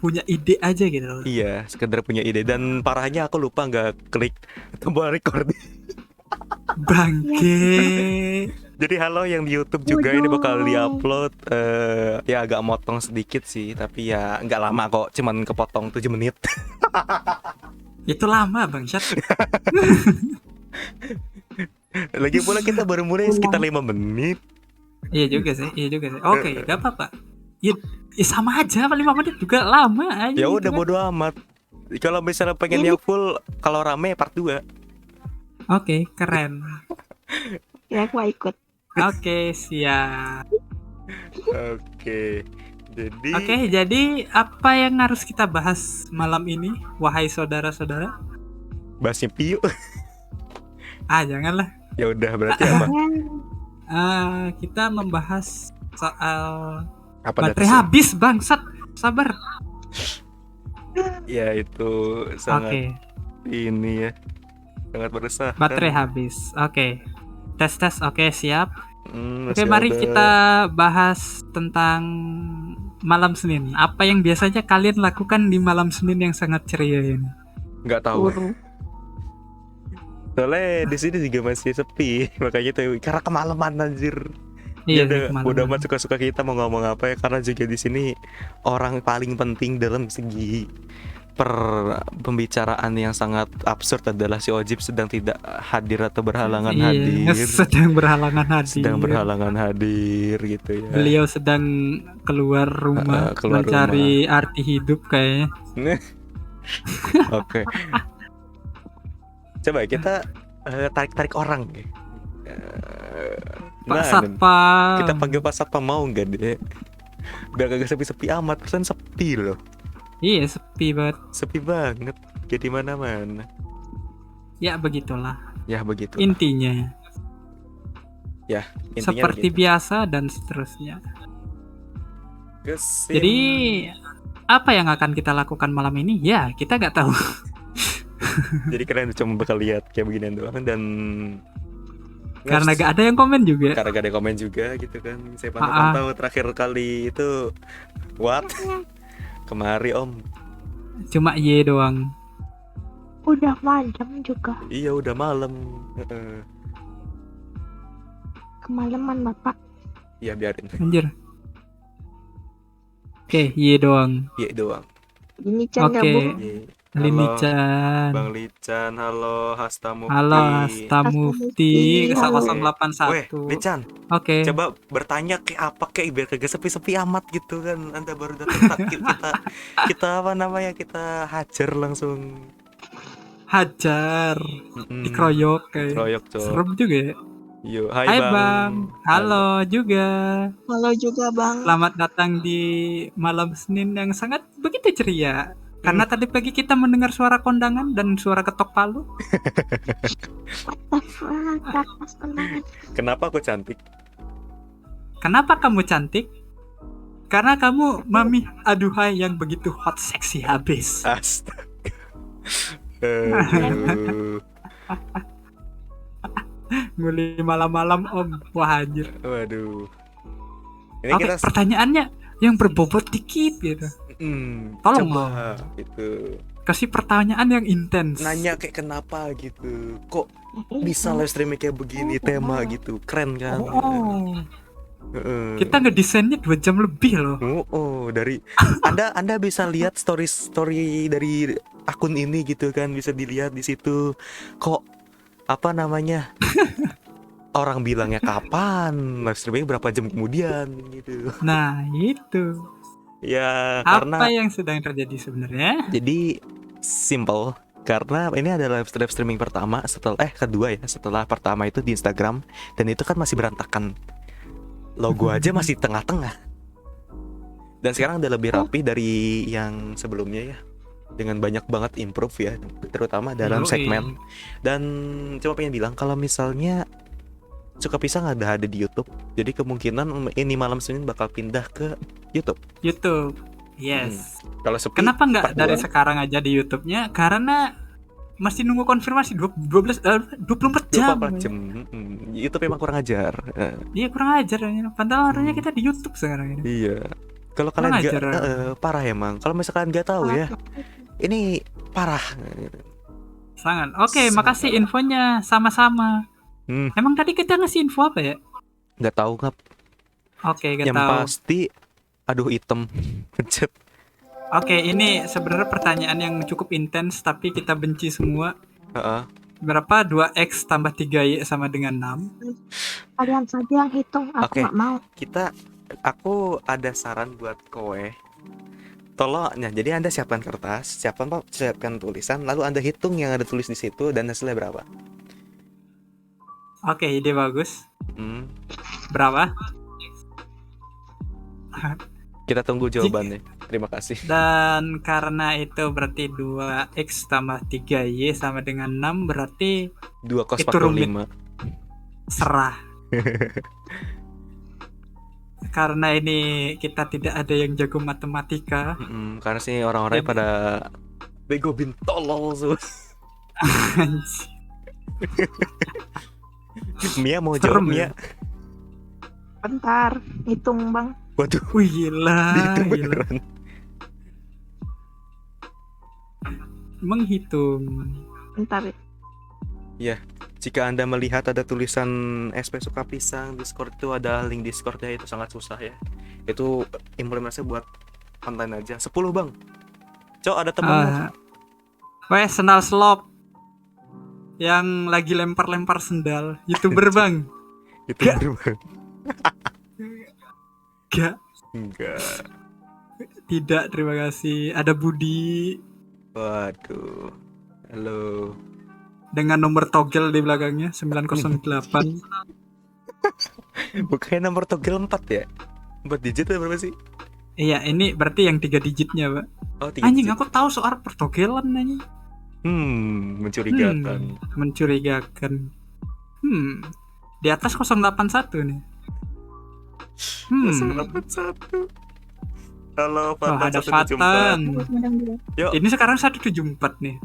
punya ide aja gitu loh. Iya, sekedar punya ide. Dan parahnya aku lupa nggak klik tombol record. Bangke. Jadi halo yang di YouTube juga, ini bakal diupload ya agak motong sedikit sih, tapi ya nggak lama kok, cuman kepotong 7 menit. Itu lama bangsat. Lagi pula kita baru mulai sekitar 5 menit. Iya juga sih. Oke, gak apa-apa. Ya, sama aja 5 menit juga lama aja. Ya udah gitu kan. bodo amat. Kalau misalnya pengen yang full, kalau rame part 2. Oke, keren. Ya aku mau ikut. Oke, siap. Oke. Jadi apa yang harus kita bahas malam ini, wahai saudara-saudara? Bahasnya Piu. Janganlah. Ya udah berarti apa? Kita membahas soal Apa baterai habis bangsat. Sabar. Ya itu sangat Oke. ini ya. Sangat beresah. Baterai habis. Oke. Tes. Oke, siap. Oke, Masih mari ada. kita bahas tentang malam Senin. Apa yang biasanya kalian lakukan di malam Senin yang sangat ceria ini? Nggak tahu. Soalnya di sini juga masih sepi, makanya tuh karena kemalaman anjir. Iya, udah amat suka-suka kita mau ngomong apa ya, karena juga di sini orang paling penting dalam segi pembicaraan yang sangat absurd adalah si Ojib sedang tidak hadir atau berhalangan hadir. Sedang berhalangan hadir gitu ya. Beliau sedang keluar rumah mencari arti hidup kayaknya. Oke. Coba kita tarik orang ya. Pak Satpam. Kita panggil Pak Satpam mau nggak deh? Biar kagak sepi-sepi amat, persen sepi loh. Iya, sepi banget. Sepi banget, jadi mana-mana. Ya begitulah. Intinya. Ya, intinya seperti begitu. Biasa dan seterusnya. Kesin. Jadi apa yang akan kita lakukan malam ini? Ya, kita nggak tahu. Jadi kalian cuma bakal lihat kayak beginian doang dan karena gak ada yang komen juga. Karena gak ada komen juga gitu kan. Saya pantau terakhir kali itu what? Kemari om. Cuma ye doang. Udah malam juga. Iya udah malam. Kemalaman bapak. Iya biarin. Anjir. Oke, ye doang. Ye doang. Ini Chan gabung. Linichan. Bang Lican, halo Hasta Mufti. Halo Hasta Mufti 081. Weh, Lican. Oke. Coba bertanya kayak apa kayak biar kagak sepi-sepi amat gitu kan. Anda baru datang kita apa namanya? Kita hajar langsung. Hajar. Dikeroyok kayak. Dikeroyok, Cok. Serem juga ya. Yo, hai bang. Halo juga. Halo juga bang. Selamat datang di malam Senin yang sangat begitu ceria. Karena tadi pagi kita mendengar suara kondangan dan suara ketok palu. Kenapa aku cantik? Kenapa kamu cantik? Karena kamu mami aduhai yang begitu hot seksi habis. Astaga. Nguli malam-malam om. Wah anjir. Waduh. Ini kita pertanyaannya yang berbobot dikit gitu. Tolong coba gitu. Kasih pertanyaan yang intens. Nanya kayak kenapa gitu. Kok bisa live streaming kayak begini tema gitu. Kren kan. Kita ngedesainnya 2 jam lebih loh. Dari Anda bisa lihat story dari akun ini gitu kan, bisa dilihat di situ. Kok apa namanya? Orang bilangnya kapan, live streaming berapa jam kemudian gitu. Nah, itu. Ya, apa yang sedang terjadi sebenarnya? Jadi simple, karena ini adalah live streaming pertama kedua ya, setelah pertama itu di Instagram dan itu kan masih berantakan. Logo aja masih tengah-tengah. Dan sekarang udah lebih rapi dari yang sebelumnya ya. Dengan banyak banget improve ya, terutama dalam segmen. Dan cuma pengen bilang kalau misalnya Suka Pisang ada di YouTube. Jadi kemungkinan ini malam Senin bakal pindah ke YouTube. Yes. Kalau sepi, kenapa nggak dari sekarang aja di YouTube-nya? Karena masih nunggu konfirmasi 24 jam. 24 jam. YouTube emang kurang ajar. Iya kurang ajar. Padahal harusnya kita di YouTube sekarang ini. Iya. Kalau kalian Kurang nggak ajar. parah emang. Kalau misalkan nggak tahu ya, ini parah. Sangat. Oke, Sangat makasih parah. infonya sama-sama. Hmm, Emang tadi kita ngasih info apa ya? nggak tahu ngap. Oke, gak Yang tahu. pasti, aduh item, pencet. Oke, ini sebenarnya pertanyaan yang cukup intens tapi kita benci semua. Heeh. Berapa 2x tambah 3y sama dengan 6? Kalian saja yang hitung, aku Oke. nggak mau. Aku ada saran buat kowe. Tolong, nah jadi Anda siapkan kertas, siapkan tulisan, lalu Anda hitung yang ada tulis di situ dan hasilnya berapa. Oke, ide bagus. Hmm, Berapa? kita tunggu jawabannya. Terima kasih. Dan karena itu berarti 2x tambah 3y sama dengan 6 berarti 2 cos Itu faktor rumit. 5. serah. Karena ini kita tidak ada yang jago matematika. Karena sih orang-orangnya Jadi- pada bego bin tolol semua. Mia mau jawab Serem Mia. ya? Bentar, hitung bang. Waduh, Wih gila, dihitung gila. beneran. Menghitung. Bentar. Jika Anda melihat ada tulisan SP suka pisang Discord, itu ada link Discordnya, itu sangat susah ya. Itu implementasi buat online aja. 10 bang. Cok, ada temenmu. Weh, Senal Slop yang lagi lempar-lempar sendal, YouTuber bang. Itu Gak. bener, Bang. Gak, Enggak. tidak, terima kasih. Ada Budi Waduh. Halo. dengan nomor togel di belakangnya 908. Bukannya nomor togel 4 ya? 4 digit atau berapa sih? Iya, ini berarti yang 3 digitnya, Pak. Oh, 3 Anjing, digit. aku tahu soal pertogelan anjing. Mencurigakan. Mencurigakan. Di atas 081 nih. 081. Halo, Wah, Fatan ada 174. Fatan. Yuk. Ini sekarang 174 nih.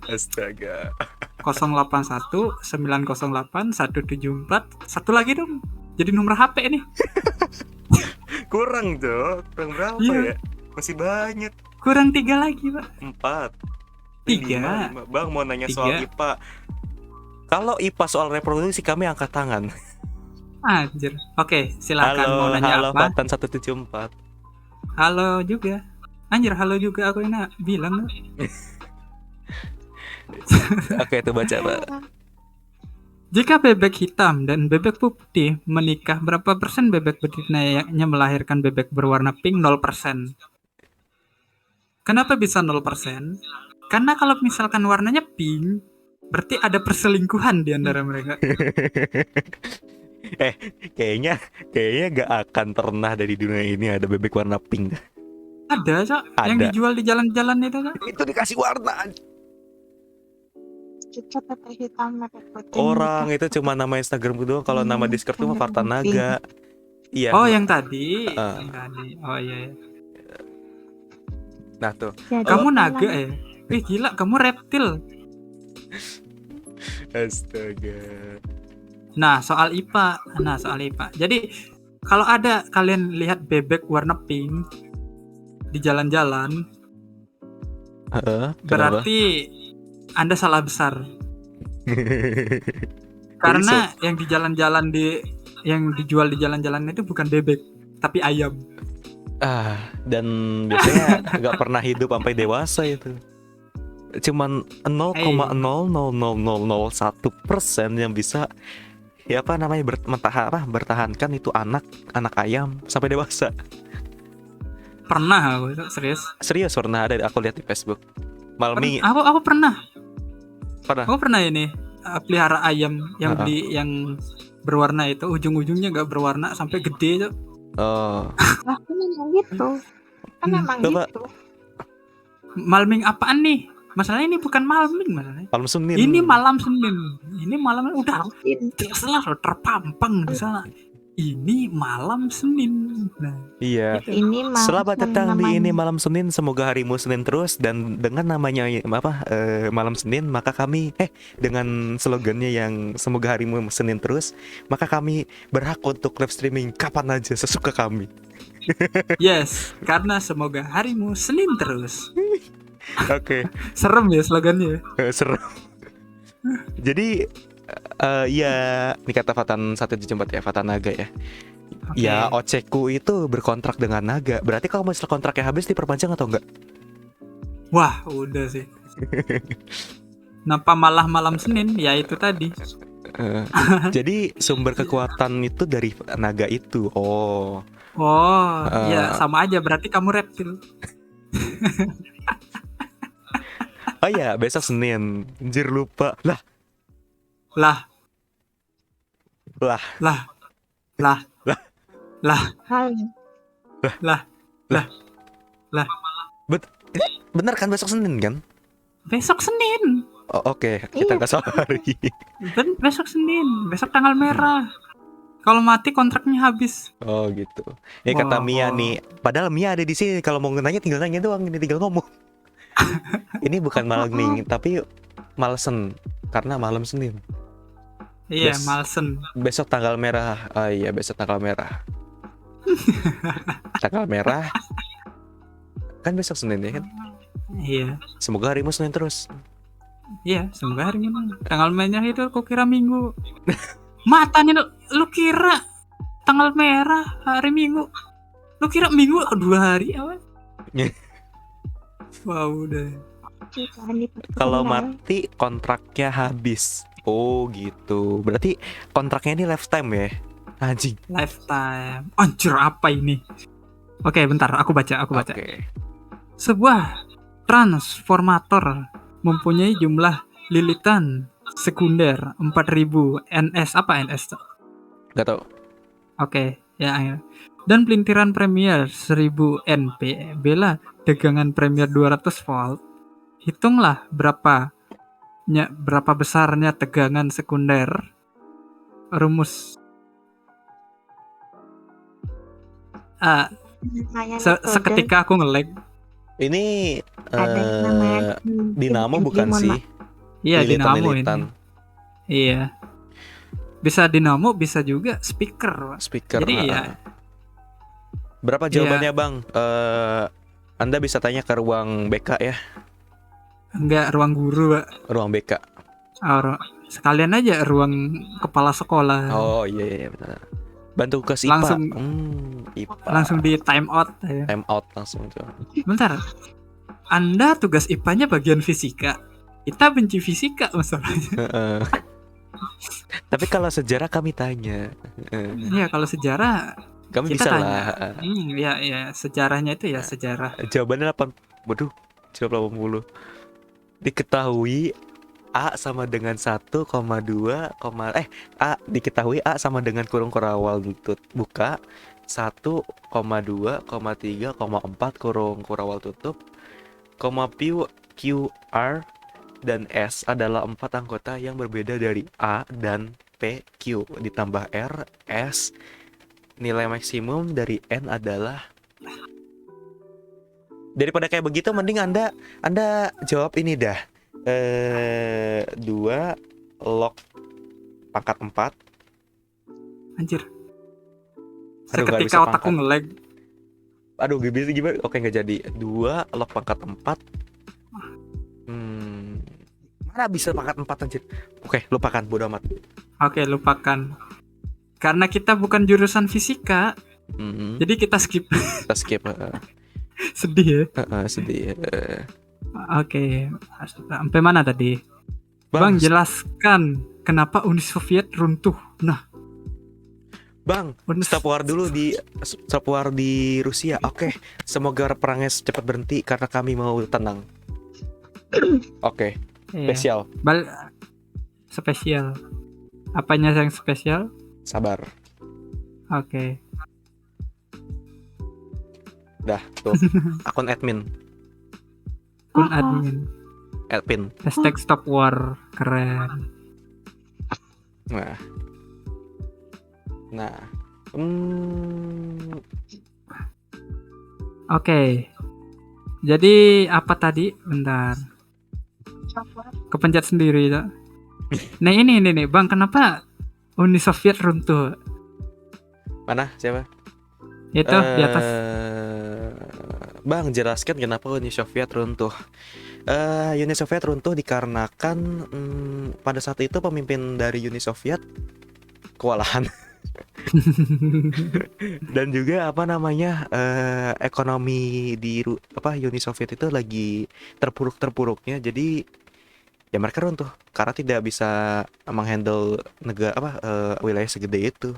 Astaga. 081 908 174. Satu lagi dong. Jadi nomor HP nih. Kurang, Jok. Kurang berapa Iya. ya? Masih banyak. Kurang 3 lagi, Pak. 4. 3. Bang mau nanya 3. soal IPA. Kalau IPA soal reproduksi kami angkat tangan. Anjir. Oke, silakan mau Halo, nanya halo apa? Fatan 174. Halo juga. Anjir, halo juga aku enak bilang. Oke, itu baca, Pak. Jika bebek hitam dan bebek putih menikah, berapa persen bebek betinanya melahirkan bebek berwarna pink? 0%. Kenapa bisa 0%? Karena kalau misalkan warnanya pink, berarti ada perselingkuhan di antara mereka. Kayaknya gak akan pernah dari dunia ini ada bebek warna pink. Ada, Cok. Yang Ada. dijual di jalan-jalan itu, Cok. Itu dikasih warna. Cucu teteh hitam merek putih. Orang itu cuma nama Instagram doang. Kalau nama Discord tuh mah Farta Naga. Iya. Oh, yang tadi. Ah. Yang tadi. Oh iya, iya. Nah tuh. Jadi Kamu hilang. naga ya? Wih gila, kamu reptil. Astaga. Nah, soal IPA. Jadi, kalau ada kalian lihat bebek warna pink di jalan-jalan, Kenapa? berarti Anda salah besar. Karena yang di jalan-jalan yang dijual di jalan-jalan itu bukan bebek, tapi ayam. Dan biasanya nggak pernah hidup sampai dewasa itu. Cuman 0,00001% yang bisa bertahankan itu anak ayam sampai dewasa. Pernah aku, serius. Serius pernah ada, aku lihat di Facebook. Malmi Aku pernah. pernah. Aku pernah ini pelihara ayam yang Ah. beli yang berwarna itu, ujung-ujungnya nggak berwarna sampai gede, Cok. Oh, Lah, kan memang gitu. Kan memang coba. gitu. Malming apaan nih? Masalahnya ini bukan malming, masalahnya. malam Senin. Ini malam Senin. Ini malam udah Mungkin. jelas-jelas loh, terpampang di sana. ini malam Senin. Nah, Iya. itu. Ini malam Selamat datang di namanya. ini malam Senin. Semoga harimu Senin terus, dan dengan namanya malam Senin, maka kami dengan slogannya yang semoga harimu Senin terus, maka kami berhak untuk live streaming kapan aja sesuka kami. Yes, karena semoga harimu Senin terus. Oke. Serem ya slogannya. Seru. Jadi ya ini kata Fatan satu jembat ya, Fatan Naga ya. Oke. Ya Oceku itu berkontrak dengan Naga. Berarti kalau misalnya kontraknya habis diperpanjang atau enggak? Wah, udah sih. Kenapa malah malam Senin? Ya itu tadi. Jadi sumber kekuatan itu dari naga itu. Oh. Oh, ya sama aja. Berarti kamu reptil. Oh iya, besok Senin. Anjir lupa. Lah. Lah, Lah. lah, lah, Lah. lah, Hai. lah, lah, lah. Bener kan besok Senin kan? Besok Senin. Oh, oke, kita Iya. nggak salah hari. Besok Senin. Besok tanggal merah. Kalau mati kontraknya habis. Oh gitu. Ini kata Wah, Mia wah. nih. Padahal Mia ada di sini. Kalau mau nanya tinggal nanya doang. Ini tinggal ngomong. Ini bukan malam nih, tapi malesen karena malam Senin. Iya, Bes- malsen. Besok tanggal merah. Ah iya, besok tanggal merah. Tanggal merah. Kan besok Senin ya kan? Iya, Semoga harimu Senin terus. iya. Semoga hari ini. Tanggal merah itu aku kira Minggu. Matanya lu kira tanggal merah hari Minggu. Lu kira Minggu 2 hari apa? Wow, udah. Kalau mati kontraknya habis. Oh gitu. Berarti kontraknya ini lifetime ya? Anjing. Lifetime. Anjir, apa ini? Oke, bentar, aku baca. Oke. Sebuah transformator mempunyai jumlah lilitan sekunder 4000 ns. Apa ns? Gak tau. Oke, ya. Dan pelintiran premier 1000 np. Bela tegangan premier 200 volt. Hitunglah berapa besarnya tegangan sekunder. Rumus. Seketika aku nge-lag. Ini ada namanya dinamo bukan sih? Iya, dinamo Lilitan. ini. Iya. Bisa dinamo, bisa juga speaker, Pak. Speaker. Jadi ya. Berapa jawabannya Bang? Anda bisa tanya ke ruang BK ya. Enggak ruang guru, Pak. Ruang BK. Sekalian aja ruang kepala sekolah. Oh iya benar. Bantu ke IPA. Langsung IPA. langsung di time out ya. Time out langsung tuh. Bentar. Anda tugas IPA-nya bagian fisika. Kita benci fisika masalahnya. Tapi kalau sejarah kami tanya. Iya, kalau sejarah Kami kita bisa tanya. lah. Ya, sejarahnya itu ya sejarah. Jawabannya 80. Diketahui A sama dengan 1,2, diketahui A sama dengan kurung kurawal tutup buka 1,2, 3,4 kurung kurawal tutup, Q, R, dan S adalah 4 anggota yang berbeda dari A dan P, Q ditambah R, S. Nilai maksimum dari N adalah. Daripada kayak begitu mending Anda jawab ini dah. 2 log pangkat 4. Anjir. Aduh, nggak bisa Seketika otakku pangkat. nge-lag. Aduh gimana? Oke nggak jadi. 2 log pangkat 4. Mana bisa pangkat 4 anjir. Oke lupakan, bodo amat. Oke, lupakan. Karena kita bukan jurusan fisika, jadi kita skip. Kita skip. Sedih ya. Sedih. Oke, sampai mana tadi? Bang, jelaskan kenapa Uni Soviet runtuh. Nah, Bang, stop war dulu stop war di Rusia. Oke, semoga perangnya cepat berhenti karena kami mau tenang. Oke, spesial. Spesial. Apanya yang spesial? Sabar. Oke. Dah, tuh. Akun admin. Admin. Admin. Hashtag stop war. Keren. Nah. Hmm, Oke. Jadi apa tadi? Bentar. Software. Kepencet sendiri ya. Nah ini nih Bang, kenapa Uni Soviet runtuh? mana siapa? Itu di atas. Bang, jelaskan kenapa Uni Soviet runtuh. Uni Soviet runtuh dikarenakan pada saat itu pemimpin dari Uni Soviet kewalahan dan juga apa namanya ekonomi di Uni Soviet itu lagi terpuruk-terpuruknya. Jadi ya mereka runtuh karena tidak bisa menghandle negara wilayah segede itu.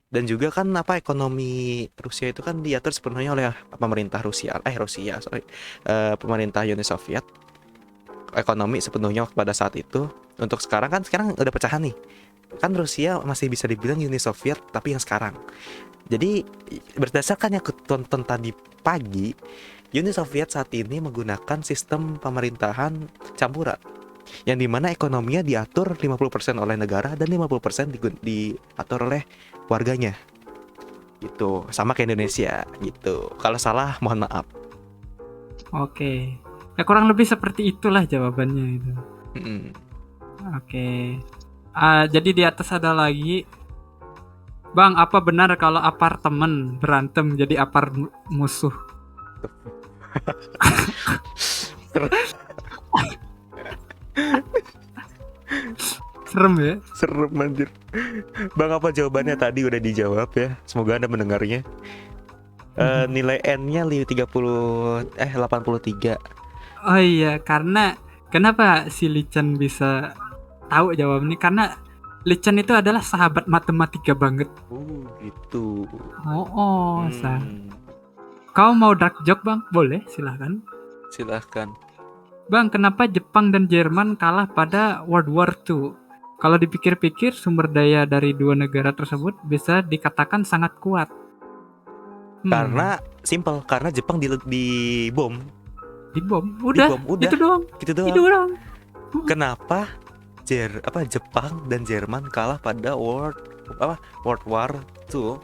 Dan juga kan ekonomi Rusia itu kan diatur sepenuhnya oleh pemerintah pemerintah Uni Soviet. Ekonomi sepenuhnya pada saat itu. Untuk sekarang udah pecahan nih. Kan Rusia masih bisa dibilang Uni Soviet tapi yang sekarang. Jadi berdasarkan yang aku tonton tadi pagi, Uni Soviet saat ini menggunakan sistem pemerintahan campuran, yang dimana ekonominya diatur 50% oleh negara dan 50% diatur oleh warganya. Gitu, sama kayak Indonesia gitu. Kalau salah mohon maaf. Oke. Ya kurang lebih seperti itulah jawabannya itu. Mm-mm. Oke. Jadi di atas ada lagi. Bang, apa benar kalau apartemen berantem jadi musuh? Serem ya? Serem anjir. Bang, apa jawabannya tadi udah dijawab ya. Semoga Anda mendengarnya. Nilai N-nya 83. Oh iya, karena kenapa si Lichan bisa tahu jawabannya? Karena Lichan itu adalah sahabat matematika banget. Gitu. Kau mau dark joke bang? Boleh, silahkan. Silahkan. Bang, kenapa Jepang dan Jerman kalah pada World War II? Kalau dipikir-pikir, sumber daya dari dua negara tersebut bisa dikatakan sangat kuat. Karena simple, karena Jepang di bom. Dibom, udah. Itu doang. Gitu doang. Itu doang. Kenapa Jepang dan Jerman kalah pada World War II?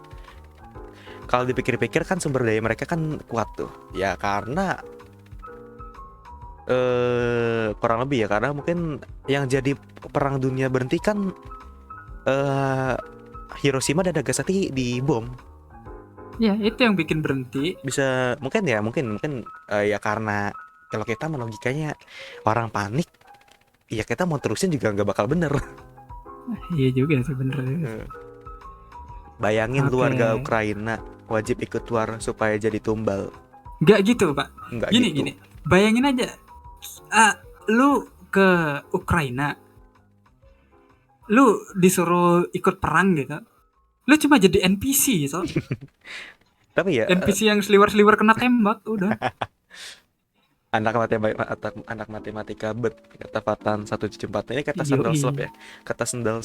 Kalau dipikir-pikir kan sumber daya mereka kan kuat tuh. Ya karena kurang lebih ya, karena mungkin yang jadi perang dunia berhenti kan Hiroshima dan Nagasaki dibom. Ya, itu yang bikin berhenti. Bisa mungkin ya ya karena kalau kita logikanya orang panik, ya kita mau terusin juga nggak bakal bener. Iya juga sih, bener. Bayangin lu warga Ukraina wajib ikut war supaya jadi tumbal. Nggak gitu pak. Nggak gini gitu. gini, bayangin aja, lu ke Ukraina, lu disuruh ikut perang gitu, lu cuma jadi NPC so. Tapi ya NPC yang seliwer kena tembak udah. anak matematika bet kata Fatan 174 ini kata sendal slop ya, kata sendal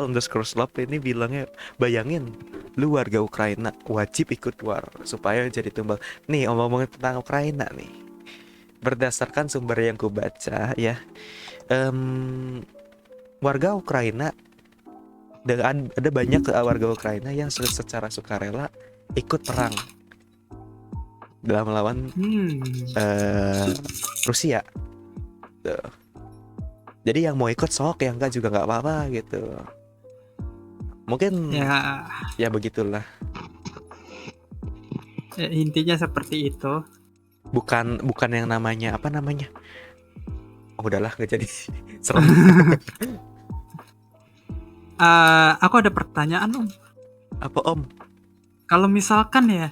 underscore slop ini bilangnya, bayangin lu warga Ukraina wajib ikut war supaya jadi tumbal. Nih omong-omongin tentang Ukraina nih, berdasarkan sumber yang ku baca ya, warga Ukraina ada banyak warga Ukraina yang secara sukarela ikut perang dalam melawan Rusia. Tuh. Jadi yang mau ikut sok, yang enggak juga nggak apa-apa gitu. Mungkin ya begitulah. Ya, intinya seperti itu. Bukan yang namanya apa namanya. Oh, udahlah nggak jadi serem. Aku ada pertanyaan om. Apa om? Kalau misalkan ya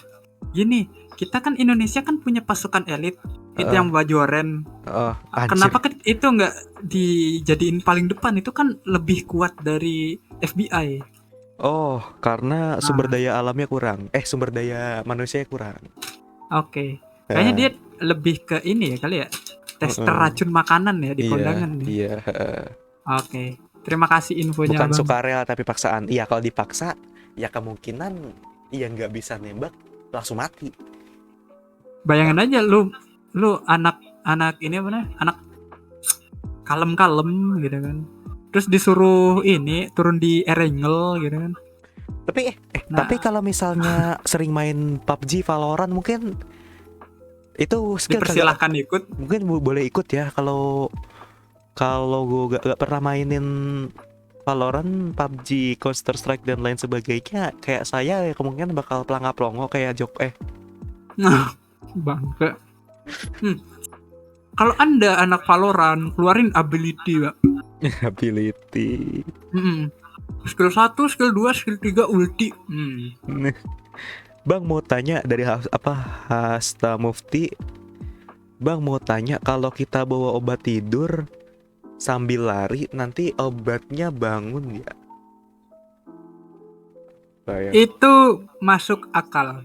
gini, kita kan Indonesia kan punya pasukan elit, itu yang baju oranye. Kenapa kan itu nggak dijadiin paling depan? Itu kan lebih kuat dari FBI. Oh, karena sumber daya alamnya kurang. Sumber daya manusianya kurang. Oke. Kayaknya dia lebih ke ini ya kali ya, tester racun makanan ya di kondangan. Iya. Oke. Terima kasih infonya. Bukan sukarela tapi paksaan. Iya, kalau dipaksa ya kemungkinan ya nggak bisa nembak, langsung mati. Bayangin aja lu anak ini apa namanya, anak kalem gitu kan, terus disuruh ini turun di Erangel gitu kan, Nah, Tapi kalau misalnya sering main PUBG, Valorant mungkin itu skill kagak, dipersilahkan ikut. mungkin boleh ikut ya. Kalau gue gak pernah mainin Valorant, PUBG, Counter Strike dan lain sebagainya, kayak saya ya kemungkinan bakal pelangap-pelongo kayak Nah, bangke. Kalau Anda anak Valorant, keluarin ability, Pak. ability. Mm-mm. Skill 1, skill 2, skill 3 ulti. Bang mau tanya dari Hasta Mufti. Bang mau tanya, kalau kita bawa obat tidur sambil lari nanti obatnya bangun ya? Bayang. Itu masuk akal.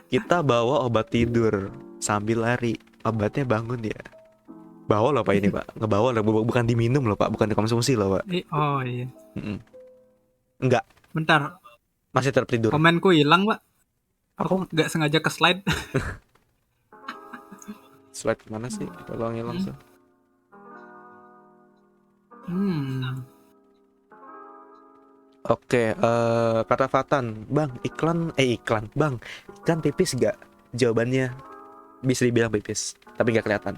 Kita bawa obat tidur sambil lari, obatnya bangun ya? Bawa loh Pak ini Pak, ngebawa loh, bukan diminum loh Pak, bukan dikonsumsi loh Pak. Oh iya. Mm-mm. Enggak, Bentar, masih tertidur. komenku hilang, Pak. Aku Aku nggak sengaja ke slide. slide mana sih? Tolong langsung. Oke, kata Fatan, Bang, iklan, Bang, ikan pipis gak? Jawabannya bisa dibilang pipis, tapi nggak kelihatan.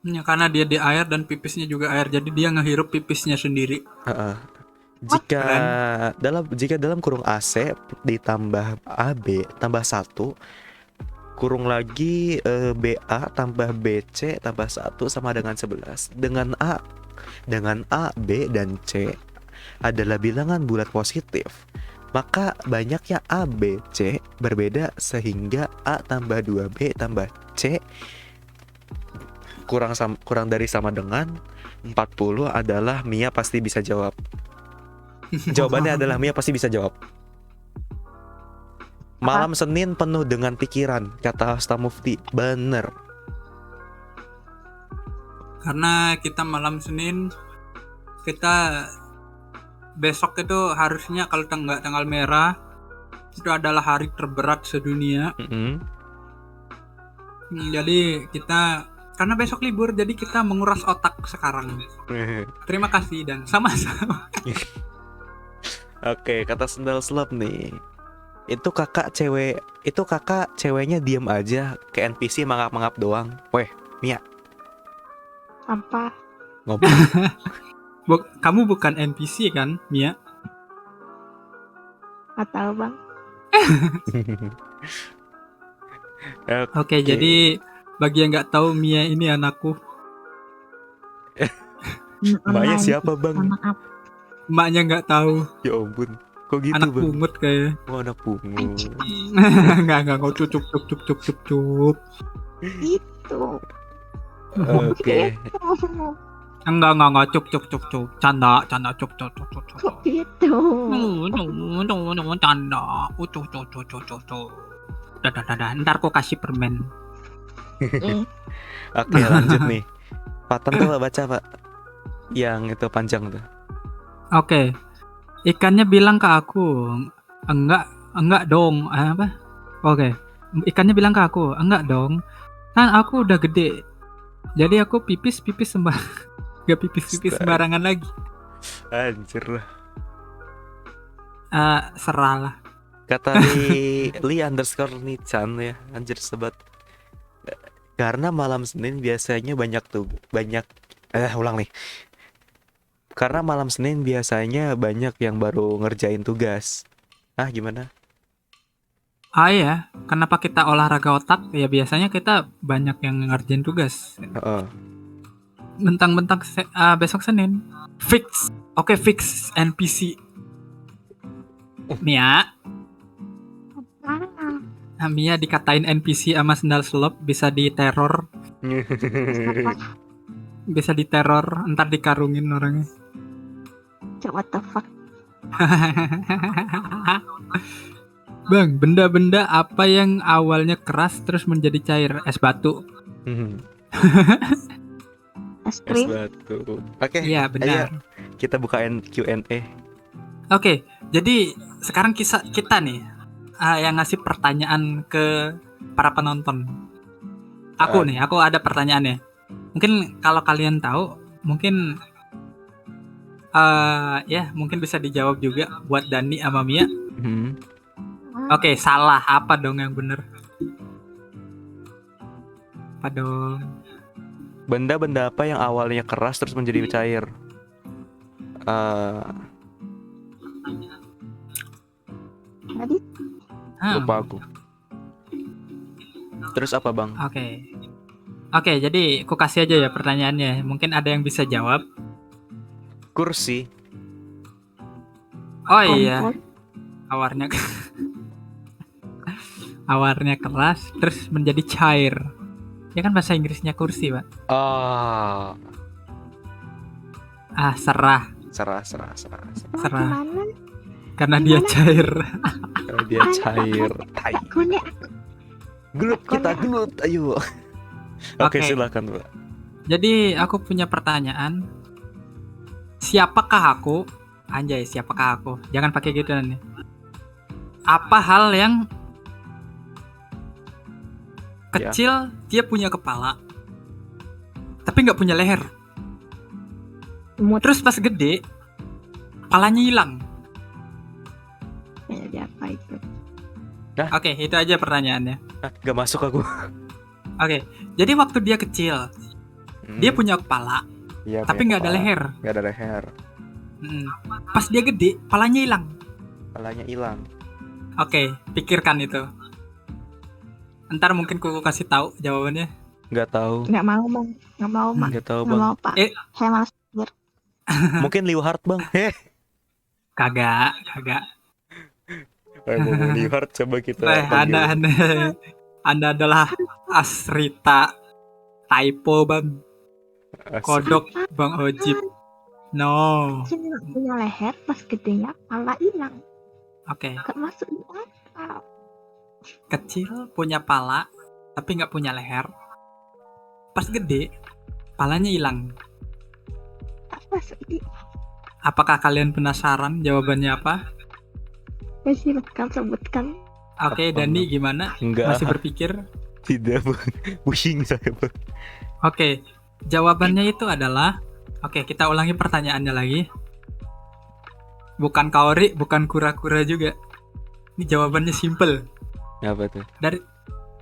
Ya, karena dia di air dan pipisnya juga air, jadi dia ngehirup pipisnya sendiri. Heeh. Jika Keren. dalam kurung AC ditambah AB tambah 1 kurung lagi BA tambah BC tambah 1 sama dengan 11. Dengan A, B, dan C adalah bilangan bulat positif, maka banyaknya A, B, C berbeda sehingga A tambah 2B tambah C kurang dari sama dengan 40 adalah Mia pasti bisa jawab. Jawabannya adalah Mia pasti bisa jawab. Malam Senin penuh dengan pikiran, kata Hasta Mufti. Bener. Karena kita malam Senin, kita besok itu harusnya kalau tanggal merah itu adalah hari terberat sedunia. Jadi kita karena besok libur, jadi kita menguras otak sekarang. Terima kasih dan sama-sama. Oke, kata Sendal Slap nih. Itu kakak ceweknya diem aja ke NPC mangap-mangap doang. Weh, Mia, Apa? ngobrol. Kamu bukan NPC kan, Mia? Nggak tahu bang. Oke, jadi bagi yang nggak tahu, Mia ini anakku. Mbaknya siapa bang? Maaf. Emaknya nggak tahu. Ya ampun, kok gitu Anak bang? pungut kayak. Oh, anak pungut. Nggak cup. Itu. Oke. Enggak, cup. Canda, cup. Kok gitu? Canda. Cup. Dah. Ntar aku kasih permen. Oke, lanjut nih. Patan tuh baca Pak. Yang itu panjang tuh. Oke. Ikannya bilang ke aku, enggak dong. Apa? Oke. Ikannya bilang ke aku, enggak dong. Kan aku udah gede. Jadi aku pipis gak pipis sembarangan lagi. Anjir lah. Serah lah. Kata Li_Nichan ya, anjir sebat. Karena malam Senin biasanya ulang nih. Karena malam Senin biasanya banyak yang baru ngerjain tugas. Gimana? Ya, kenapa kita olahraga otak? Ya biasanya kita banyak yang ngerjain tugas. Bentang-bentang besok Senin. Fix. Oke, fix NPC. Mia. Mia dikatain NPC sama Sendal Slop, bisa diteror. Bisa diteror, ntar dikarungin orangnya. What the fuck? Bang, benda-benda apa yang awalnya keras terus menjadi cair? Es batu. Es Es krim? batu. Oke. Iya, benar. Ayo, kita bukain Q&A. Oke, jadi sekarang kita nih yang ngasih pertanyaan ke para penonton. Aku ada pertanyaannya. Mungkin kalau kalian tahu, mungkin Ya mungkin bisa dijawab juga buat Dani sama Mia. Hmm. Oke, salah. Apa dong yang bener? Apa dong? Benda-benda apa yang awalnya keras terus menjadi cair? Eh, Tadi lupa aku. Terus apa bang? Oke, jadi aku kasih aja ya pertanyaannya. Mungkin ada yang bisa jawab. Kursi. Oh iya, kompor. awarnya awarnya keras terus menjadi cair. Ya kan bahasa Inggrisnya kursi, Pak. Ah, Serah. serah. Serah. Gimana? Karena dia cair. Karena dia cair. Tai. Akunnya Gelut, kita gelut. Ayo. Oke, Oke. silakan Pak. Jadi aku punya pertanyaan. Siapakah aku? Anjay, siapakah aku? Jangan pakai gitu nih. Apa hal yang kecil dia punya kepala, tapi nggak punya leher. Semut. Terus pas gede, kepalanya hilang. Jadi apa itu? Oke, itu aja pertanyaannya. Gak masuk aku. Oke, jadi waktu dia kecil, dia punya kepala, Iya, tapi nggak ada leher. Gak ada leher. Pas dia gede, kepalanya hilang. Kepalanya hilang. Oke, pikirkan itu. Ntar mungkin ku kasih tahu jawabannya. Gak tahu. Nggak mau bang. Nggak mau bang. Gak tahu Nggak bang. mau pak. Saya malas pikir. Mungkin Liu Hart bang. Kagak. Ngomong Liu Hart, coba kita Anda adalah Asrita typo bang. Kodok bang Ojib. No. Kecil nggak punya leher, pas gedenya kepala hilang. Oke. Nggak masuk di akal. Kecil punya pala tapi nggak punya leher. Pas gede, palanya hilang. Tak masuk di. Apakah kalian penasaran jawabannya apa? Silakan sebutkan. Oke, Apa, Dani Bang? gimana? Enggak. Masih berpikir? Tidak bang. Pusing saya bang. Oke, jawabannya itu adalah, oke, kita ulangi pertanyaannya lagi. Bukan kaori, bukan kura-kura juga. Ini jawabannya simple. Apa tuh? Dari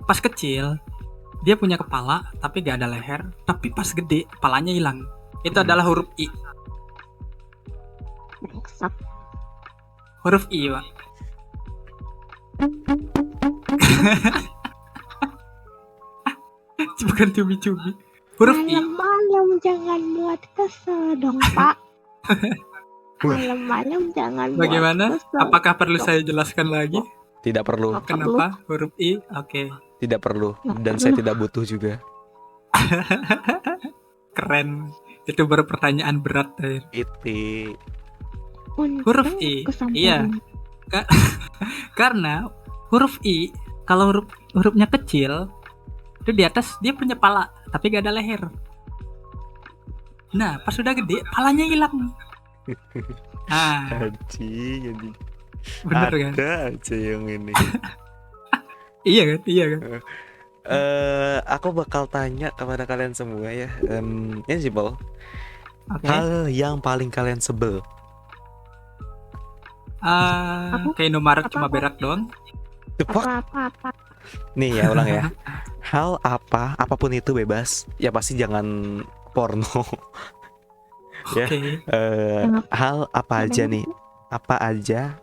pas kecil dia punya kepala tapi gak ada leher, tapi pas gede kepalanya hilang. Itu adalah huruf I. Bangsat. Huruf I, Pak. Bukan cumi-cumi. Huruf I. Malam-malam jangan buat kesel dong pak. Malam-malam jangan Bagaimana? buat kesel. Apakah perlu saya jelaskan lagi? Tidak perlu. Nggak Kenapa huruf I? Oke. Tidak perlu. Nggak Dan perlu. saya tidak butuh juga. Keren. Itu baru pertanyaan berat. Iti. Huruf I. Iya. Karena huruf I, kalau hurufnya kecil, itu di atas dia punya pala, tapi gak ada leher. Nah, pas udah gede, palanya hilang. Nah, Anjing. bener kan? Ada aja yang ini. Iya kan? Aku bakal tanya kepada kalian semua ya. Ini simple. Oke. Hal yang paling kalian sebel. Kayak Indomaret cuma berak doang. The fuck? Apa. Nih ya, ulang ya. Hal apapun itu bebas. Ya pasti jangan porno. Ya. Oke. Hal apa aja nih? Apa aja?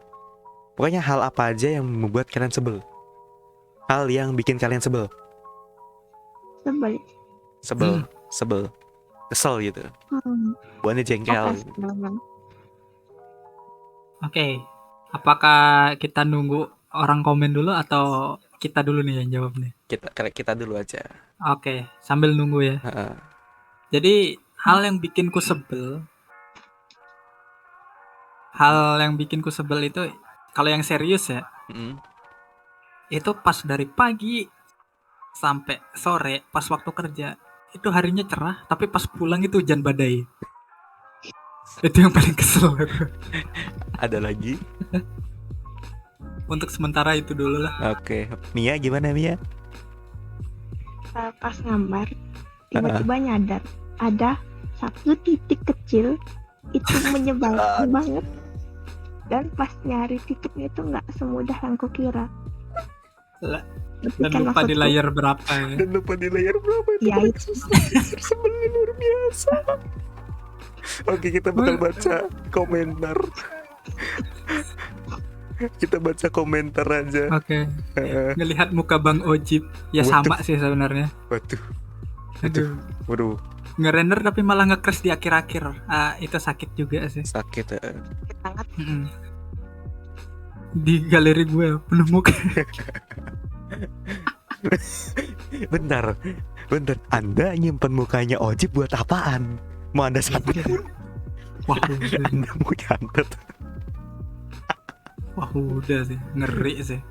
Pokoknya hal apa aja yang membuat kalian sebel. Hal yang bikin kalian sebel. Sebel. Kesel gitu. Buannya jengkel. Oke. Apakah kita nunggu orang komen dulu atau kita dulu nih yang jawab nih? Kita dulu aja. Oke, sambil nunggu ya. Jadi hal yang bikin ku sebel itu kalau yang serius ya, itu pas dari pagi sampai sore pas waktu kerja itu harinya cerah, tapi pas pulang itu hujan badai. Itu yang paling kesel aku. Ada lagi? Untuk sementara itu dulu lah. Oke. Mia gimana Mia? Pas ngambar tiba-tiba nyadar ada satu titik kecil Itu menyebalkan banget. Dan pas nyari tiketnya itu nggak semudah yang kukira. Lah, Ngerti dan kan lupa di maksudku? layar berapa ya. Dan lupa di layar berapa itu Ya, paling itu. susah. Sebelum luar biasa. Oke, kita bakal baca komentar. Kita baca komentar aja. Oke. Ngelihat muka Bang Ojib ya Waduh. sama sih sebenarnya. Waduh, Aduh. waduh, Ngerender tapi malah nge-crash di akhir-akhir. Itu sakit juga sih. sakit. Sangat. Mm-mm. Di galeri gue penuh muka. Bentar. Anda nyimpen mukanya Ojib buat apaan? Mau Anda santet? Wah, udah. Anda mau nyantet? Wah, udah sih. Ngeri sih.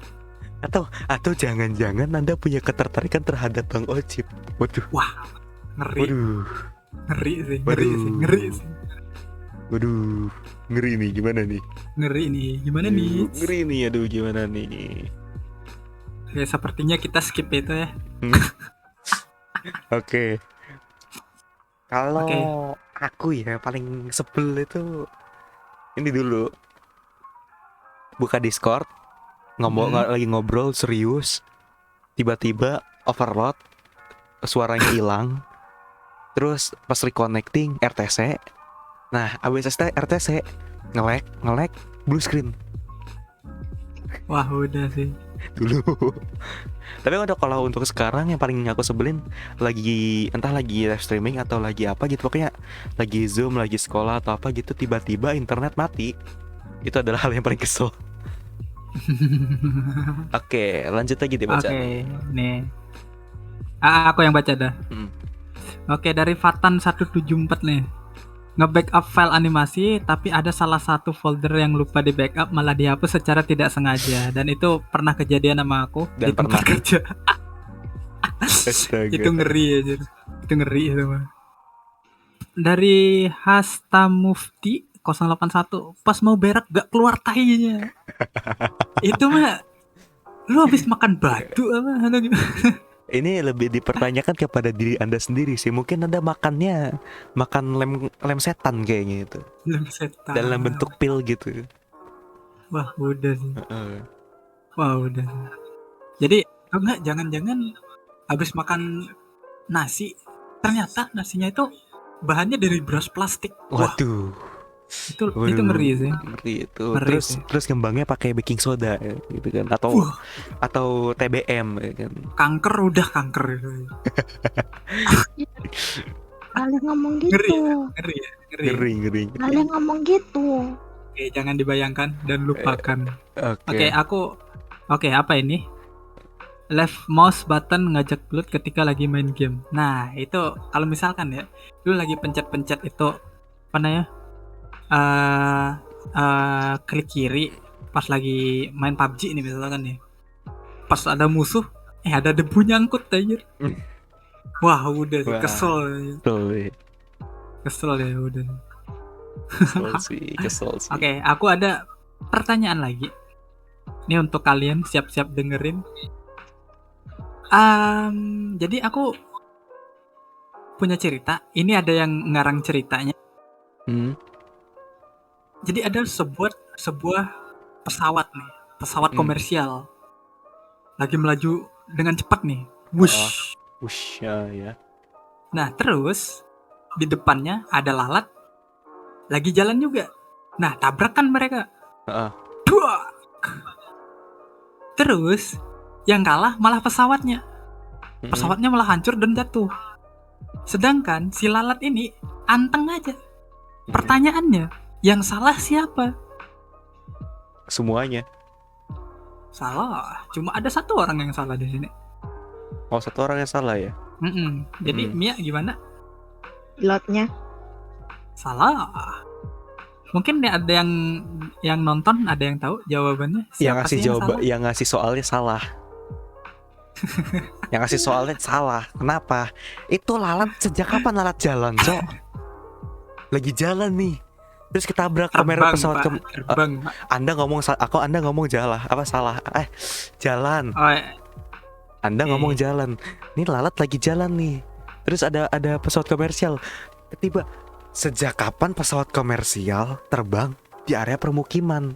Atau jangan-jangan Anda punya ketertarikan terhadap Bang Ojib? Waduh, Ngeri. waduh, Ngeri sih. Waduh. Ngeri sih. waduh, ngeri nih, gimana nih? Ngeri nih. Gimana nih? Ngeri nih, aduh, gimana nih? Ya sepertinya kita skip itu ya. Oke. Kalau Oke. aku ya paling sebel itu ini dulu. Buka Discord, lagi ngobrol serius, tiba-tiba overload, suaranya hilang. Terus pas reconnecting RTC. Nah, abis RTC nge-lag, blue screen Wah, udah sih. dulu. Tapi kalau untuk sekarang yang paling aku sebelin entah lagi live streaming atau lagi apa gitu, pokoknya lagi Zoom, lagi sekolah atau apa gitu, tiba-tiba internet mati. Itu adalah hal yang paling kesel. Oke, lanjut lagi deh baca. Oke, nih. Aku yang baca dah. Hmm. Oke, dari Fatan 174 nih. Nge-backup file animasi tapi ada salah satu folder yang lupa di backup malah dihapus secara tidak sengaja, dan itu pernah kejadian sama aku Dan di tempat pernah. kerja. Astaga. Itu ngeri aja. Itu ngeri itu mah. Dari Hasta Mufti 081, pas mau berak gak keluar tainya. Itu mah lu habis makan batu apa atau gimana? Ini lebih dipertanyakan kepada diri Anda sendiri sih. Mungkin Anda makan lem setan kayaknya itu. Lem setan. Dalam bentuk pil gitu. Wah, udah sih. Heeh. Wah, udah. Jadi, enggak, jangan-jangan habis makan nasi, ternyata nasinya itu bahannya dari beras plastik. Wah, Waduh. itu Waduh, ngeri sih. ngeri itu. Ngeri terus sih. terus ngembangnya pakai baking soda ya, gitu kan, atau TBM ya kan. Kanker udah kanker itu. Kalian ngomong gitu. Ngeri ya, ngeri ya, ngeri. Ngeri. Kalian ngomong gitu. Oke, jangan dibayangkan dan lupakan. Oke. Oke, apa ini? Left mouse button ngajak gelut ketika lagi main game. Nah, itu kalau misalkan ya, lu lagi pencet-pencet itu apa namanya? Klik kiri pas lagi main PUBG nih misalkan nih. Pas ada musuh, ada debu nyangkut anjir. Wah, udah sih, Wah. kesel. Tuh, Kesel ya udah. kesel sih. Oke, aku ada pertanyaan lagi. Ini untuk kalian, siap-siap dengerin. Jadi aku punya cerita. Ini ada yang ngarang ceritanya. Jadi ada sebuah pesawat nih, pesawat komersial. Lagi melaju dengan cepat nih. Wush. Wush, ya. Nah, terus di depannya ada lalat lagi jalan juga. Nah, tabrakan mereka. Duak. Terus yang kalah malah pesawatnya. Pesawatnya malah hancur dan jatuh. Sedangkan si lalat ini anteng aja. Pertanyaannya, yang salah siapa? Semuanya. Salah. Cuma ada satu orang yang salah di sini. Oh, satu orang yang salah ya. Jadi Mia gimana? Pilotnya. Salah. Mungkin ada yang nonton, ada yang tahu jawabannya. Yang Siapa ngasih sih jawaban, salah? yang ngasih soalnya salah. Yang ngasih soalnya salah. Kenapa? Itu lalat sejak kapan lalat jalan, Cok? Lagi jalan nih. Terus ketabrak kamera pesawat terbang, Pak. Anda ngomong jalan. Jalan. Oh, Anda ngomong jalan. Ini lalat lagi jalan nih. Terus ada pesawat komersial. Sejak kapan pesawat komersial terbang di area permukiman?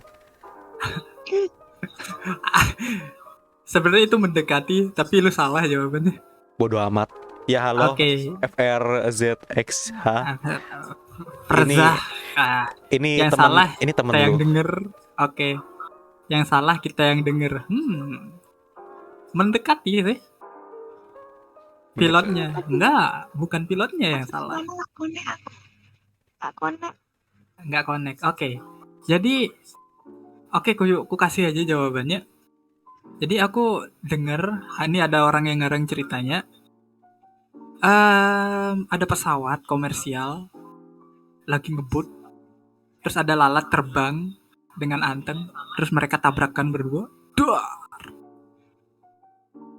Sebenarnya itu mendekati, tapi lu salah jawabannya. Bodoh amat. Ya halo, Oke. FRZXH. Perzah. Ini Yang teman, salah ini temen kita yang lu. denger. Oke. Yang salah kita yang denger. Mendekati sih. Pilotnya. Enggak, bukan pilotnya yang salah. Mana nggak connect aku. Nggak connect. Enggak connect. Oke. Jadi ku kasih aja jawabannya. Jadi aku denger ini ada orang yang ngarang ceritanya. Ada pesawat komersial lagi ngebut, terus ada lalat terbang dengan anteng, terus mereka tabrakan berdua. Duar!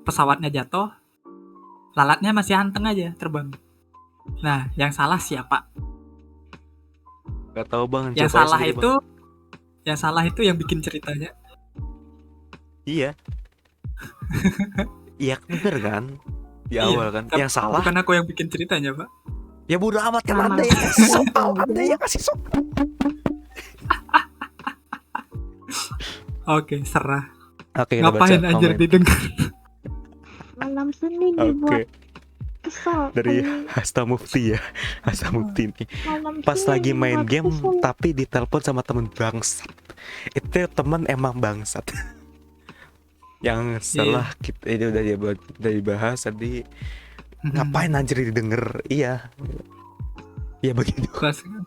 Pesawatnya jatuh, lalatnya masih anteng aja terbang. Nah, yang salah siapa? Gak tahu bang. Yang coba salah sendiri, itu, Bang. yang salah itu yang bikin ceritanya. Iya. Iya bener kan? Di Iya, awal kan. tapi Yang salah. bukan aku yang bikin ceritanya, Pak. Ya bodo amat kan, Sama. Anda yang kasih soal, Anda yang kasih soal. Oke, serah. Oke, kita baca Ngapain anjir komen. didengar? Malam Senin Oke, dibuat kesel. dari Hari Hasta Mufti ya. Hasta Mufti nih. malam Pas Senin lagi main dibuat game kesel. tapi ditelepon sama temen bangsat. Itu temen emang bangsat. Yang salah kita ini udah dibahas tadi. Ngapain anjir didengar? Iya. Iya begitu.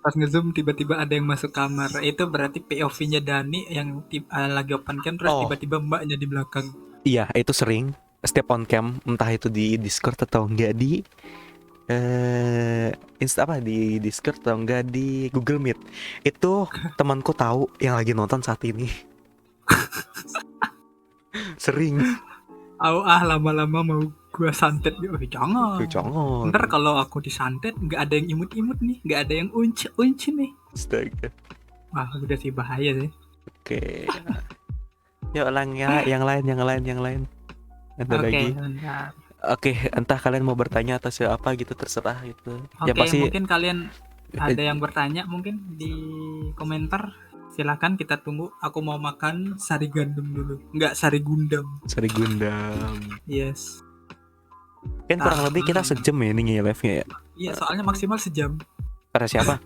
Pas ngezoom tiba-tiba ada yang masuk kamar. Itu berarti POV-nya Dani yang lagi open cam terus Oh. tiba-tiba mbaknya di belakang. Iya, itu sering setiap on cam, entah itu di Discord atau enggak di di Discord atau enggak di Google Meet. Itu temanku tahu yang lagi nonton saat ini. Sering. Lama-lama mau gua santet. Jangan. Jangan. Ntar kalau aku disantet nggak ada yang imut-imut nih, nggak ada yang unci nih. Astaga. Wah, udah sih bahaya sih. Oke. Yuk yang lain. Ada Oke, lagi. bentar. Oke, entah kalian mau bertanya atau siapa gitu terserah gitu. Ya Oke, pasti mungkin kalian ada yang bertanya mungkin di komentar. Silahkan kita tunggu. Aku mau makan sari gandum dulu. Nggak, sari gundam. Sari Gundam. Yes. Kan kurang lebih kita sejam ya nih live-nya ya. Iya, soalnya maksimal sejam. Para siapa?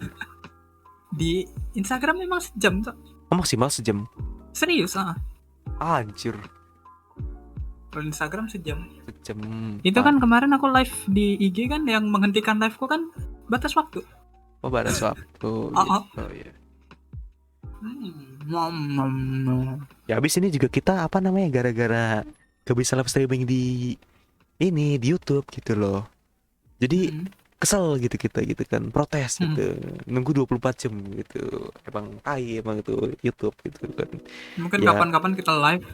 Di Instagram memang sejam tuh. Oh, maksimal sejam. Serius Anjir, Kalau Instagram sejam. sejam. Itu kan kemarin aku live di IG kan, yang menghentikan liveku kan batas waktu. Oh, batas waktu. Oh. Oh iya. Hmm. Ya habis ini juga kita apa namanya gara-gara gak bisa live streaming di YouTube gitu loh. Jadi kesel gitu kita gitu kan, protes gitu. Nunggu 24 jam gitu. Emang emang itu YouTube gitu kan. Mungkin Ya. kapan-kapan kita live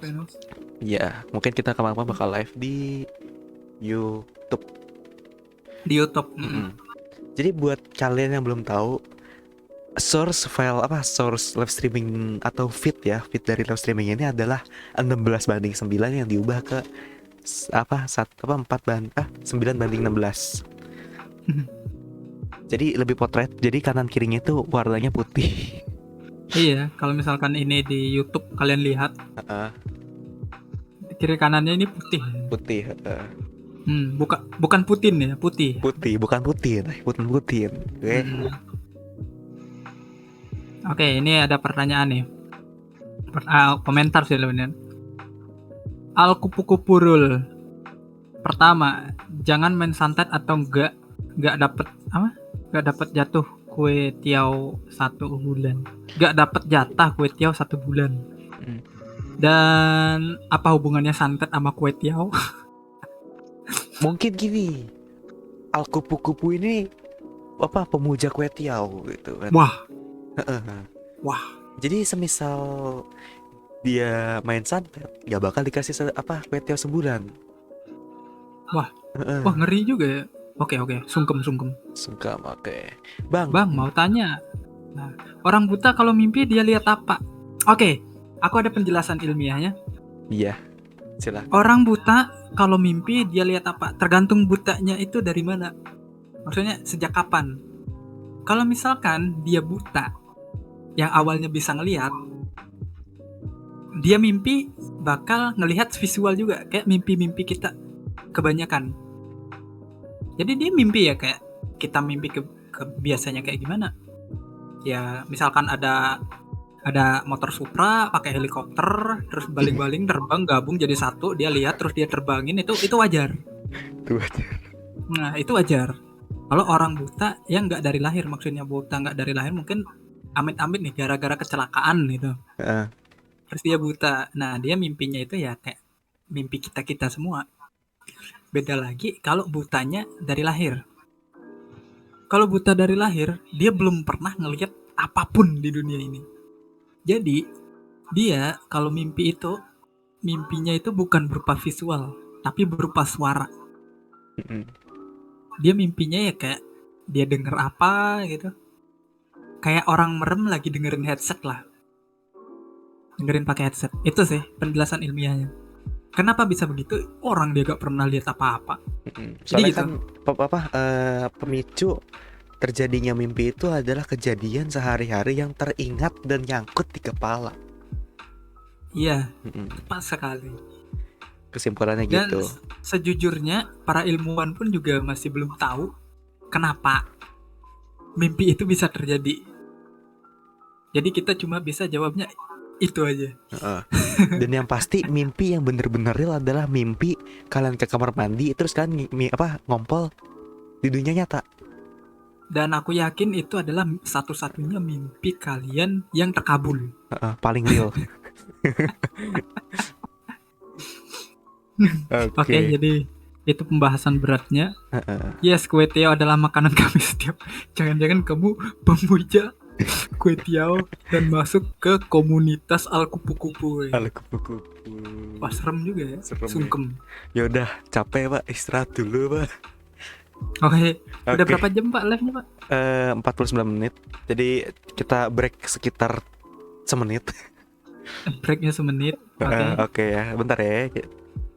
Ya, mungkin kita kapan-kapan bakal live di YouTube. di YouTube. Jadi buat kalian yang belum tahu, source live streaming atau feed dari live streaming ini adalah 16:9 yang diubah ke 9:16. Jadi lebih potret. Jadi kanan kirinya itu warnanya putih. Iya, kalau misalkan ini di YouTube kalian lihat kiri kanannya ini putih. Putih. Bukan Putin ya, putih. Putih, bukan Putin. Oke. Oke, ini ada pertanyaan nih. Komentar sih sebenarnya. Al-Kupukupurul. Pertama, jangan main santet atau enggak dapet jatuh kue tiaw 1 bulan. Enggak dapet jatah kue tiaw 1 bulan. Dan apa hubungannya santet sama kue tiaw? Mungkin gini, Al-Kupu-kupu ini pemuja kue tiaw gitu kan. Wah. Jadi semisal dia main santet, gak bakal dikasih kue tiaw sebulan. Wah, ngeri juga ya. Oke, sungkem. Sungkem, oke. Bang, mau tanya. Nah, orang buta kalau mimpi dia lihat apa? Oke, aku ada penjelasan ilmiahnya. Iya, silakan. Orang buta kalau mimpi dia lihat apa? Tergantung butanya itu dari mana. Maksudnya sejak kapan? Kalau misalkan dia buta, yang awalnya bisa ngelihat, dia mimpi bakal ngelihat visual juga, kayak mimpi-mimpi kita kebanyakan. Jadi dia mimpi ya kayak kita mimpi ke biasanya kayak gimana? Ya misalkan ada motor Supra pakai helikopter terus baling-baling terbang gabung jadi satu, dia lihat terus dia terbangin, itu wajar. Tuh aja. Nah itu wajar. Kalau orang buta yang nggak dari lahir, maksudnya buta nggak dari lahir, mungkin amit-amit nih gara-gara kecelakaan gitu, Heeh. terus dia buta. Nah dia mimpinya itu ya kayak mimpi kita semua. Beda lagi kalau butanya dari lahir. Kalau buta dari lahir, dia belum pernah ngelihat apapun di dunia ini. Jadi dia kalau mimpi itu, mimpinya itu bukan berupa visual, tapi berupa suara. Mm-mm. Dia mimpinya ya kayak dia denger apa gitu. Kayak orang merem lagi dengerin headset lah. Dengerin pakai headset. Itu sih penjelasan ilmiahnya. Kenapa bisa begitu? Orang dia gak pernah lihat apa-apa. Mm-mm. Jadi Soalnya gitu. kan pemicu terjadinya mimpi itu adalah kejadian sehari-hari yang teringat dan nyangkut di kepala. Iya, Mm-mm. tepat sekali. Kesimpulannya Dan gitu. sejujurnya para ilmuwan pun juga masih belum tahu kenapa mimpi itu bisa terjadi. Jadi kita cuma bisa jawabnya itu aja. Heeh. Dan yang pasti mimpi yang bener-bener real adalah mimpi kalian ke kamar mandi terus kalian ngompol di dunia nyata. Dan aku yakin itu adalah satu-satunya mimpi kalian yang terkabul. Heeh, paling real. Oke, Oke. jadi itu pembahasan beratnya. Heeh. Yes, kue tiaw adalah makanan kami setiap. Jangan-jangan kamu pemuja kue tiaw dan masuk ke komunitas al kupu-kupu. Halo kupu-kupu. Wah, serem juga ya. Serem ya. Sungkem. Yaudah, capek Pak, istirahat dulu Pak. Oke, udah Oke. berapa jam Pak live-nya Pak? 49 menit. Jadi kita break sekitar semenit. Breaknya semenit. Oke. Oke ya, bentar ya.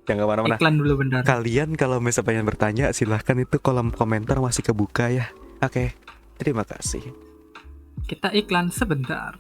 Jangan kemana-mana. Iklan dulu bentar. Kalian kalau misalnya pengen bertanya, silahkan itu kolom komentar masih kebuka ya. Oke, terima kasih. Kita iklan sebentar.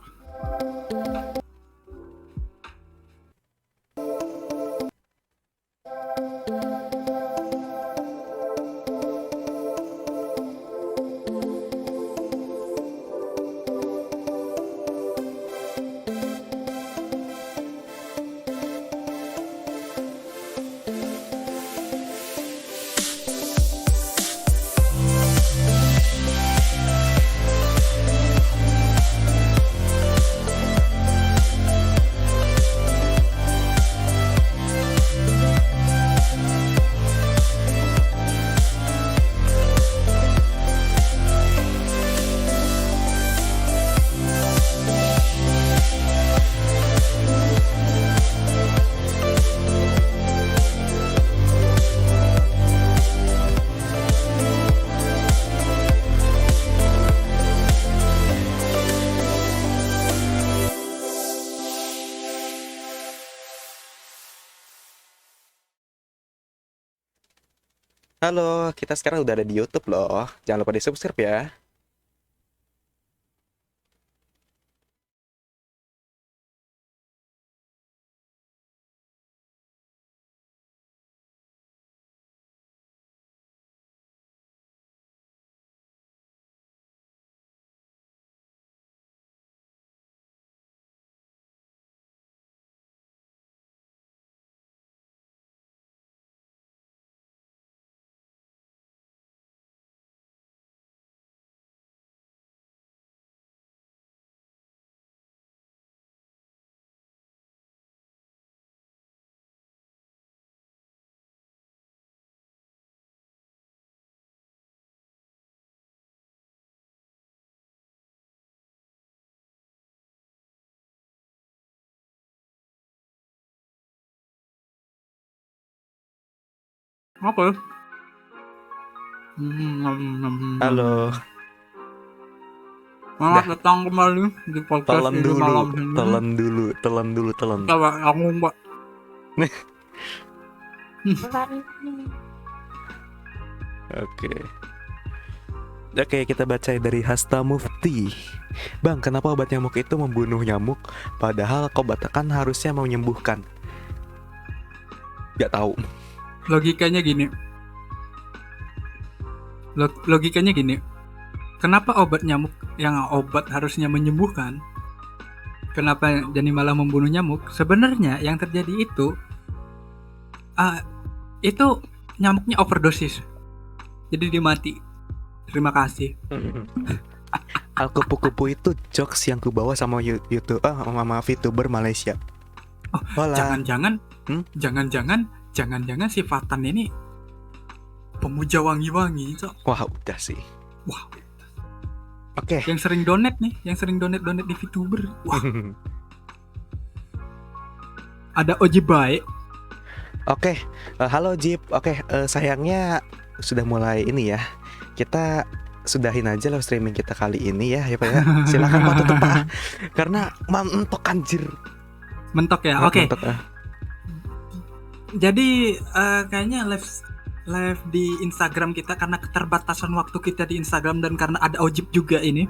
Halo, kita sekarang udah ada di YouTube loh. Jangan lupa di-subscribe ya. Oke. Halo. Selamat Dah. datang kembali di podcast Telan ini dulu, malam ini. telan dulu, telan dulu, telan. Coba aku Mbak. Oke. Oke, kita baca dari Hasta Mufti. Bang, kenapa obat nyamuk itu membunuh nyamuk, padahal obat kan harusnya menyembuhkan? Gak tahu. Logikanya gini. Logikanya gini. Kenapa obat nyamuk yang obat harusnya menyembuhkan? Kenapa jadi malah membunuh nyamuk? Sebenarnya yang terjadi itu nyamuknya overdosis. Jadi dia mati. Terima kasih. Kupu-kupu itu jokes yang kubawa sama YouTube, sama VTuber Malaysia. Oh, Walah. jangan-jangan si Fatan ini pemuja wangi-wangi, Cok. Wah, udah sih. Wah, Oke. yang sering donate di VTuber. Wah. Ada Oji baik. Oke, halo Jeep. Oke, sayangnya sudah mulai ini ya. Kita sudahin aja live streaming kita kali ini ya, Pak ya. Silakan Pak tutup Pak. Karena mentok anjir. Mentok ya. Oke. Mentok, Jadi kayaknya live di Instagram kita karena keterbatasan waktu kita di Instagram dan karena ada Ojib juga ini.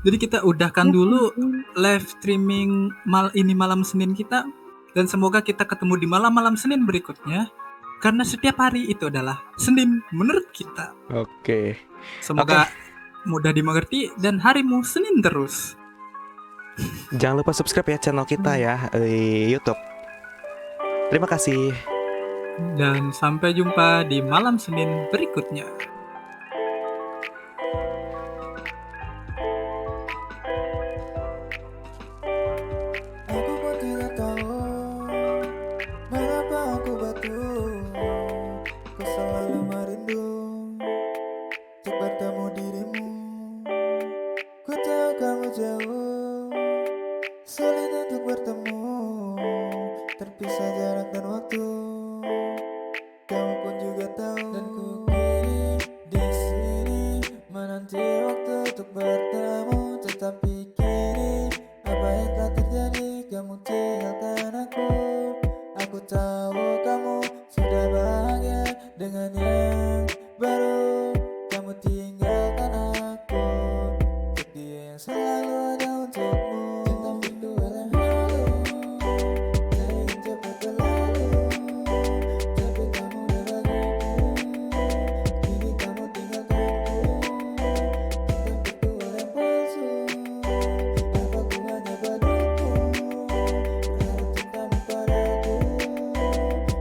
Jadi kita udahkan dulu live streaming malam Senin kita, dan semoga kita ketemu di malam Senin berikutnya. Karena setiap hari itu adalah Senin menurut kita. Oke. Semoga mudah dimengerti dan harimu Senin terus. Jangan lupa subscribe ya channel kita ya di YouTube. Terima kasih. Dan sampai jumpa di malam Senin berikutnya. Aku pun tidak tahu mengapa aku batu. Ku selalu merindu untuk bertemu dirimu. Ku tahu kamu jauh, sulit untuk bertemu, terpisah jarak dan waktu. Kamu pun juga tahu, dan ku kini di sini menanti waktu untuk bertemu. Tetapi kini apa yang telah terjadi, kamu tinggalkan aku. Aku tahu kamu sudah bahagia dengan yang baru. Kamu tinggalkan aku untuk dia yang selalu ada untukmu. Cinta berdua yang halu, tak ingin cepat berlalu, tapi kamu udah raguku. Kini kamu tinggalkanku. Cinta berdua yang palsu, apa ku hanya badutku. Harap cintamu padaku,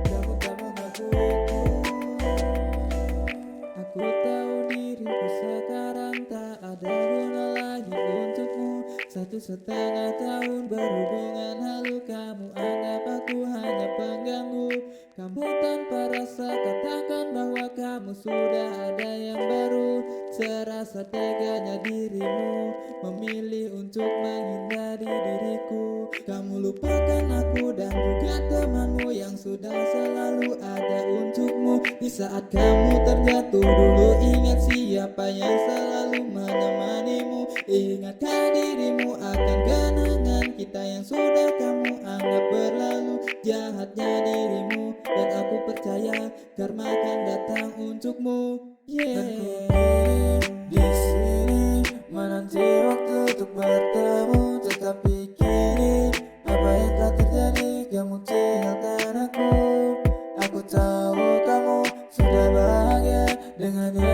kamu tak mengakuiku. Aku tahu diriku sekarang tak ada guna lagi untukmu. 1,5 tahun berhubungan halu, kamu anggap aku hanya pengganggu. Kamu tanpa rasa katakan bahwa kamu sudah ada yang baru. Serasa teganya dirimu memilih untuk menghindari diriku. Kamu lupakan aku dan juga temanmu yang sudah selalu ada untukmu. Di saat kamu terjatuh dulu, ingat siapa yang selalu menemanimu. Ingatkan dirimu akan kenangan kita yang sudah kamu anggap berlalu. Jahatnya dirimu dan aku percaya karma akan datang untukmu. Dan ku di sini menanti waktu untuk bertemu. Tetapi kini apa yang telah terjadi, kamu tinggalkan aku. Aku tahu kamu sudah bahagia dengan dia